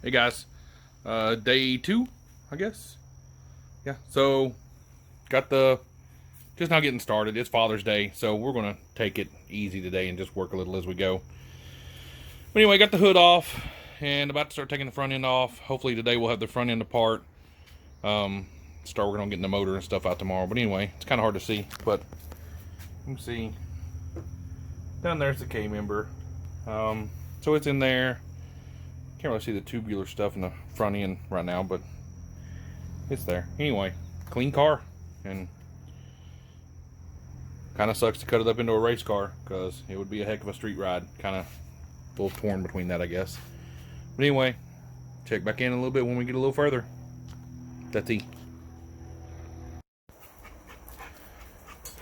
Hey guys, day 2, I guess. Yeah, so got the just now getting started. It's Father's Day, so we're gonna take it easy today and just work a little as we go. But anyway, got the hood off and about to start taking the front end off. Hopefully today we'll have the front end apart. Start working on getting the motor and stuff out tomorrow. But anyway, it's kind of hard to see, but you can see down there's the K member. So it's in there. Can't really see the tubular stuff in the front end right now, but it's there. Anyway, clean car, and kind of sucks to cut it up into a race car because it would be a heck of a street ride. Kind of a little torn between that, I guess. But anyway, check back in a little bit when we get a little further. That's it.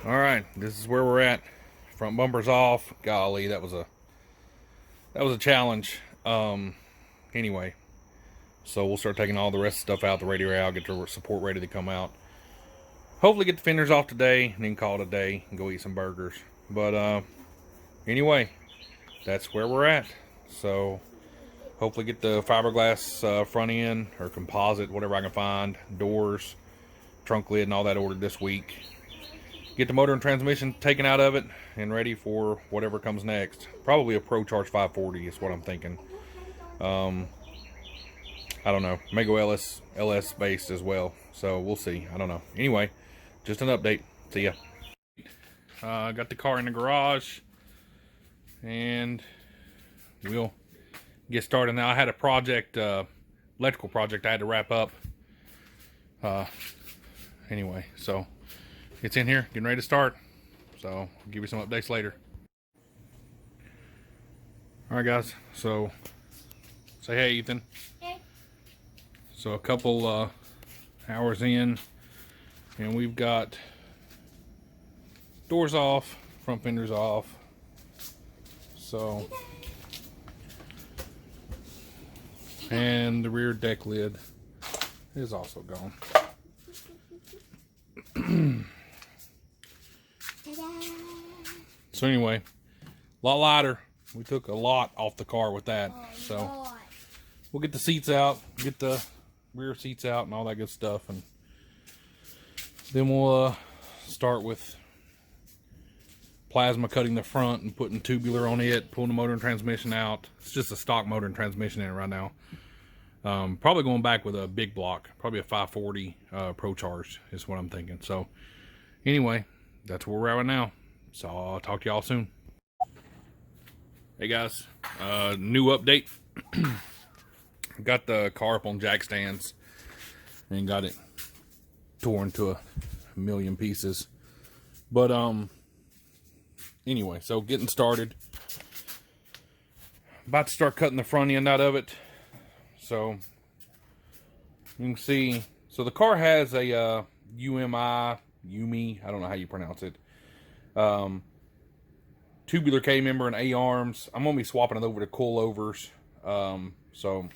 All right, this is where we're at. Front bumper's off. Golly, that was a challenge. Anyway, so we'll start taking all the rest of the stuff out, the radiator out, get the support ready to come out. Hopefully get the fenders off today, and then call it a day and go eat some burgers. But anyway, that's where we're at. So hopefully get the fiberglass front end or composite, whatever I can find, doors, trunk lid, and all that ordered this week. Get the motor and transmission taken out of it and ready for whatever comes next. Probably a Pro Charge 540 is what I'm thinking. I don't know. May go LS based as well. So we'll see. I don't know. Anyway, just an update. See ya. Got the car in the garage, and we'll get started now. I had a project, electrical project I had to wrap up. Anyway, so it's in here, getting ready to start. So I'll give you some updates later. All right, guys. So say hey, Ethan. Hey. So a couple hours in, and we've got doors off, front fenders off. So, and the rear deck lid is also gone. So anyway, a lot lighter. We took a lot off the car with that. So we'll get the seats out, get the rear seats out and all that good stuff, and then we'll start with plasma cutting the front and putting tubular on it, pulling the motor and transmission out. It's just a stock motor and transmission in it right now. Probably going back with a big block, probably a 540 Pro Charge is what I'm thinking. So anyway, that's where we're at right now. So I'll talk to y'all soon. Hey guys, new update. Got the car up on jack stands and got it torn to a million pieces. But anyway, so getting started. About to start cutting the front end out of it. So you can see, so the car has a UMI, I don't know how you pronounce it. Tubular K member and A-arms. I'm gonna be swapping it over to coilovers. So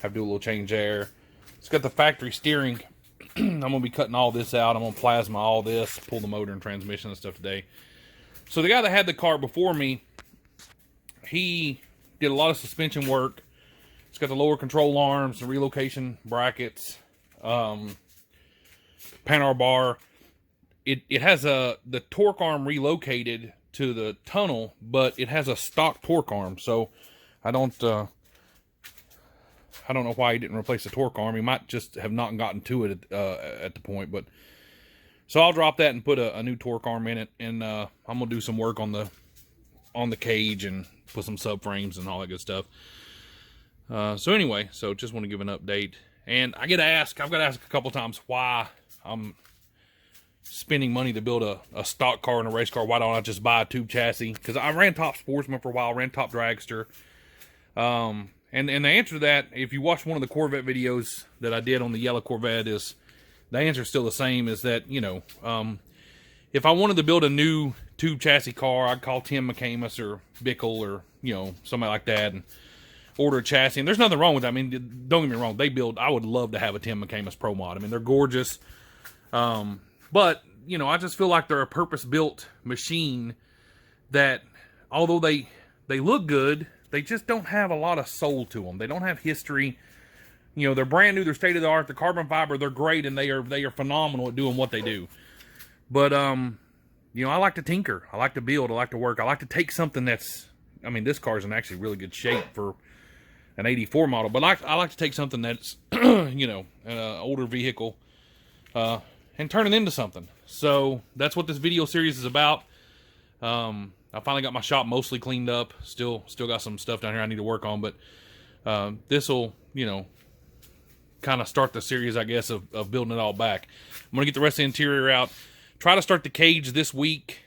have to do a little change there. It's got the factory steering. I'm gonna be cutting all this out. I'm gonna plasma all this, pull the motor and transmission and stuff today. So the guy that had the car before me, he did a lot of suspension work. It's got the lower control arms, the relocation brackets, Panhard bar. It has the torque arm relocated to the tunnel, but it has a stock torque arm. So I don't know why he didn't replace the torque arm. He might just have not gotten to it at the point. But so I'll drop that and put a new torque arm in it, and I'm gonna do some work on the cage and put some subframes and all that good stuff. So anyway, so just want to give an update. And I've got to ask a couple times why I'm spending money to build a stock car and a race car. Why don't I just buy a tube chassis? Because I ran Top Sportsman for a while, ran Top Dragster. And the answer to that, if you watch one of the Corvette videos that I did on the yellow Corvette, is the answer is still the same, is that, you know, if I wanted to build a new tube chassis car, I'd call Tim McCamus or Bickle or, you know, somebody like that and order a chassis. And there's nothing wrong with that. I mean, don't get me wrong. I would love to have a Tim McCamus Pro Mod. I mean, they're gorgeous. But, you know, I just feel like they're a purpose-built machine that, although they look good, they just don't have a lot of soul to them. They don't have history. You know, they're brand new, they're state of the art, the carbon fiber, they're great, and they are phenomenal at doing what they do. But you know, I like to tinker, I like to build, I like to work, I like to take something that's, I mean, this car's in actually really good shape for an 84 model, but I like to take something that's, you know, an older vehicle, and turn it into something. So that's what this video series is about. I finally got my shop mostly cleaned up. Still got some stuff down here I need to work on, but this will, you know, kind of start the series, I guess, of building it all back. I'm gonna get the rest of the interior out. Try to start the cage this week.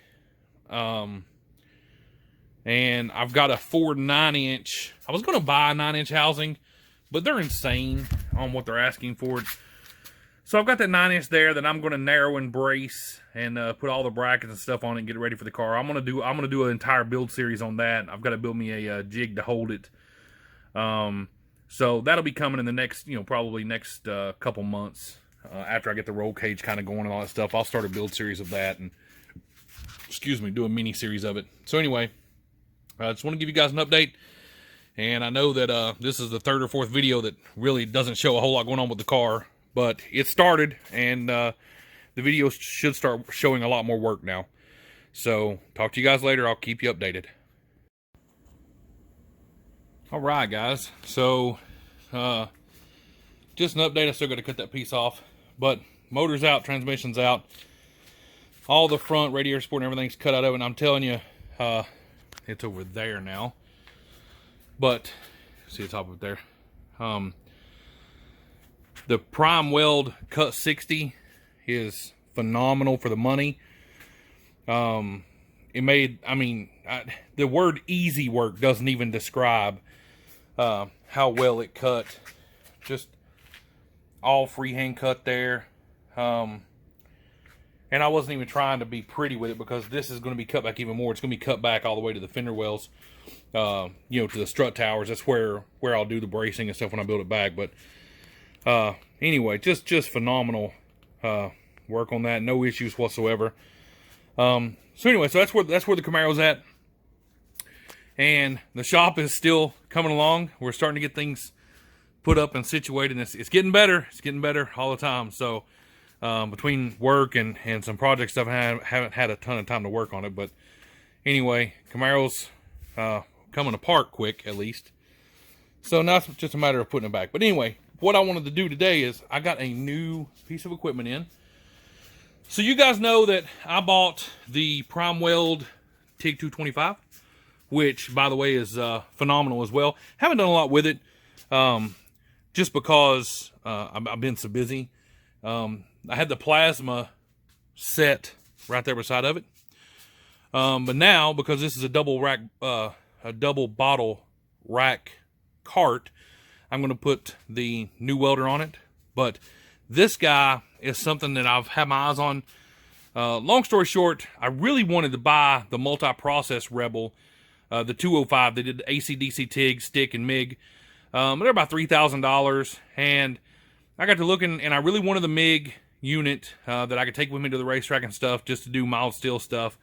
And I've got a Ford 9-inch. I was going to buy a 9-inch housing, but they're insane on what they're asking for it. So I've got that 9-inch there that I'm going to narrow and brace and put all the brackets and stuff on it and get it ready for the car. I'm gonna do an entire build series on that. I've got to build me a jig to hold it. So that'll be coming in the next, you know, probably next couple months after I get the roll cage kind of going and all that stuff. I'll start a build series of that and, excuse me, do a mini series of it. So anyway. I just want to give you guys an update, and I know that this is the third or fourth video that really doesn't show a whole lot going on with the car, but it started, and the videos should start showing a lot more work now. So, talk to you guys later. I'll keep you updated. Alright, guys. So, just an update. I still got to cut that piece off, but motor's out, transmission's out. All the front radiator support and everything's cut out of it, and I'm telling you, it's over there now, but see the top of it there. The Prime Weld Cut 60 is phenomenal for the money. It made, I mean, the word easy work doesn't even describe how well it cut. Just all freehand cut there. And I wasn't even trying to be pretty with it because this is going to be cut back even more. It's going to be cut back all the way to the fender wells, you know, to the strut towers. That's where I'll do the bracing and stuff when I build it back. But anyway, just phenomenal work on that. No issues whatsoever. So anyway, so that's where the Camaro's at. And the shop is still coming along. We're starting to get things put up and situated. And it's getting better. It's getting better all the time. So between work and some project stuff, I haven't had a ton of time to work on it. But anyway, Camaro's coming apart quick, at least. So now it's just a matter of putting it back. But anyway, what I wanted to do today is I got a new piece of equipment in. So you guys know that I bought the Prime Weld TIG 225, which, by the way, is phenomenal as well. Haven't done a lot with it, just because I've been so busy. I had the plasma set right there beside of it. But now, because this is a double bottle rack cart, I'm going to put the new welder on it. But this guy is something that I've had my eyes on. Long story short, I really wanted to buy the multi-process Rebel, the 205. They did the AC/DC TIG, stick, and MIG. They're about $3,000, and I got to looking, and I really wanted the MIG unit that I could take with me to the racetrack and stuff, just to do mild steel stuff.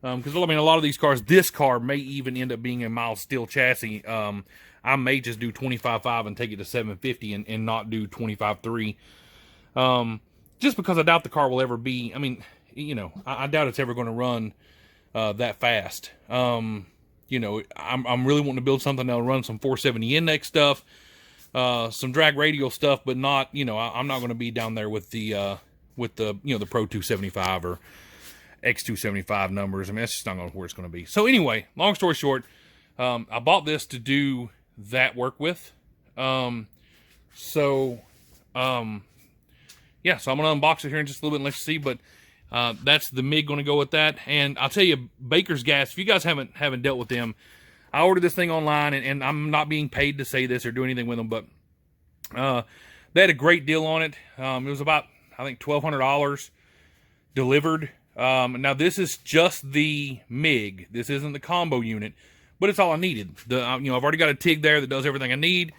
Because, I mean, a lot of these cars, this car may even end up being a mild steel chassis. I may just do 25.5 and take it to 750 and not do 25.3. Just because I doubt the car will ever be, I mean, you know, I doubt it's ever going to run that fast. You know, I'm really wanting to build something that'll run some 470 index stuff, some drag radial stuff, but not, you know, I'm not going to be down there with the you know, the Pro 275 or X275 numbers. I mean, that's just not where it's going to be. So anyway, long story short, I bought this to do that work with. Yeah, so I'm going to unbox it here in just a little bit and let you see, but that's the MIG going to go with that. And I'll tell you, Baker's Gas, if you guys haven't dealt with them, I ordered this thing online, and I'm not being paid to say this or do anything with them, but they had a great deal on it. It was about, I think, $1,200 delivered. Now this is just the MIG. This isn't the combo unit, but it's all I needed. You know, I've already got a TIG there that does everything I need.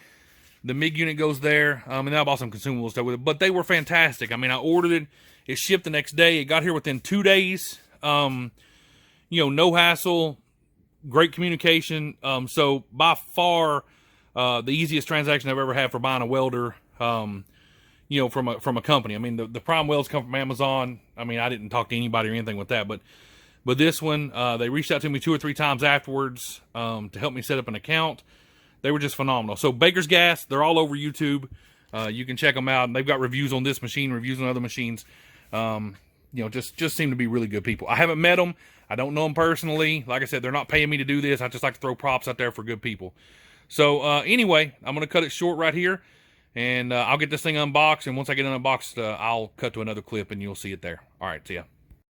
The MIG unit goes there, and then I bought some consumable stuff with it, but they were fantastic. I mean, I ordered it. It shipped the next day. It got here within 2 days. You know, no hassle. great communication. So by far, the easiest transaction I've ever had for buying a welder, you know, from a company. I mean, the prime welds come from Amazon. I mean, I didn't talk to anybody or anything with that, but this one, they reached out to me 2 or 3 times afterwards, to help me set up an account. They were just phenomenal. So Baker's Gas, they're all over YouTube. You can check them out. And they've got reviews on this machine, reviews on other machines. You know, just seem to be really good people. I haven't met them. I don't know them personally. Like I said, they're not paying me to do this. I just like to throw props out there for good people. So anyway, I'm going to cut it short right here. And I'll get this thing unboxed. And once I get it unboxed, I'll cut to another clip and you'll see it there. All right, see ya.